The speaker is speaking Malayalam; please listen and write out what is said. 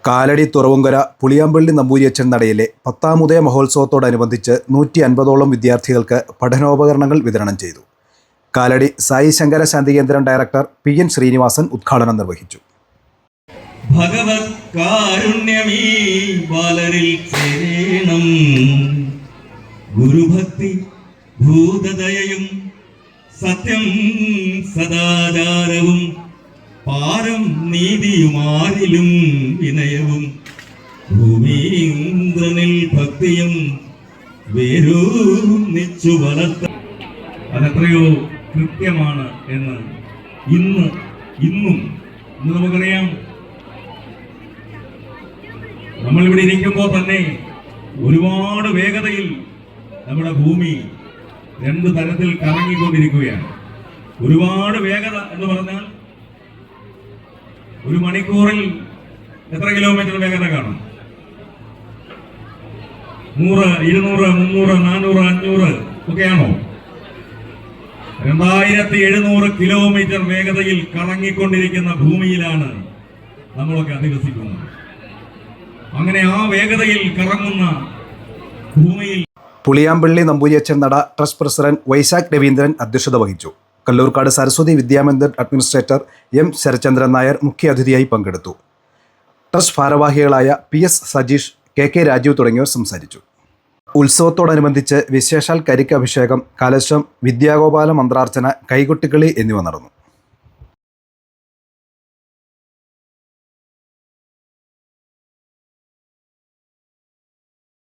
കാലടി തുറവുങ്കര പുളിയാമ്പള്ളി നമ്പൂതിരിയച്ചൻ നടയിലെ 10ാം ഉദയ മഹോത്സവത്തോടനുബന്ധിച്ച് 150ഓളം വിദ്യാർത്ഥികൾക്ക് പഠനോപകരണങ്ങൾ വിതരണം ചെയ്തു. കാലടി സായി ശങ്കര ശാന്തികേന്ദ്രം ഡയറക്ടർ PN ശ്രീനിവാസൻ ഉദ്ഘാടനം നിർവഹിച്ചു. ഭഗവത് കാരുണ്യമീ ബാലരിൽ ചേരണം, ഗുരുഭക്തി ഭൂതദയയും സത്യം സദാചാരവും പാരം നീതിയുമാരിലും വിനയവും ഭൂമീന്ദ്രനിൽ ഭക്തിയും വേരൂന്നിച്ചു വളർത്ത അതെത്രയോ കൃത്യമാണ് എന്ന് ഇന്നും നമുക്കറിയാം. നമ്മളിവിടെ ഇരിക്കുമ്പോൾ തന്നെ ഒരുപാട് വേഗതയിൽ നമ്മുടെ ഭൂമി 2 തരത്തിൽ കറങ്ങിക്കൊണ്ടിരിക്കുകയാണ്. ഒരുപാട് വേഗത എന്ന് പറഞ്ഞാൽ ഒരു മണിക്കൂറിൽ എത്ര കിലോമീറ്റർ വേഗത കാണും? 100, 200, 300, 400, 500 ഒക്കെയാണോ? 2700 കിലോമീറ്റർ വേഗതയിൽ കറങ്ങിക്കൊണ്ടിരിക്കുന്ന ഭൂമിയിലാണ് നമ്മളൊക്കെ അധിവസിക്കുന്നത്. അങ്ങനെ ആ വേഗതയിൽ കറങ്ങുന്ന ഭൂമിയിൽ പുളിയാമ്പള്ളി നമ്പൂതിരിയച്ചൻ നട ട്രസ്റ്റ് പ്രസിഡന്റ് വൈശാഖ് രവീന്ദ്രൻ അധ്യക്ഷത വഹിച്ചു. കല്ലൂർക്കാട് സരസ്വതി വിദ്യാമന്ദിർ അഡ്മിനിസ്ട്രേറ്റർ M ശരചന്ദ്രൻ നായർ മുഖ്യാതിഥിയായി പങ്കെടുത്തു. ട്രസ്റ്റ് ഭാരവാഹികളായ PS സജീഷ്, KK രാജീവ് തുടങ്ങിയവർ സംസാരിച്ചു. ഉത്സവത്തോടനുബന്ധിച്ച് വിശേഷാൽ കരിക്ക് അഭിഷേകം, കലശം, വിദ്യാഗോപാല മന്ത്രാർച്ചന, കൈകൊട്ടിക്കളി എന്നിവ നടന്നു.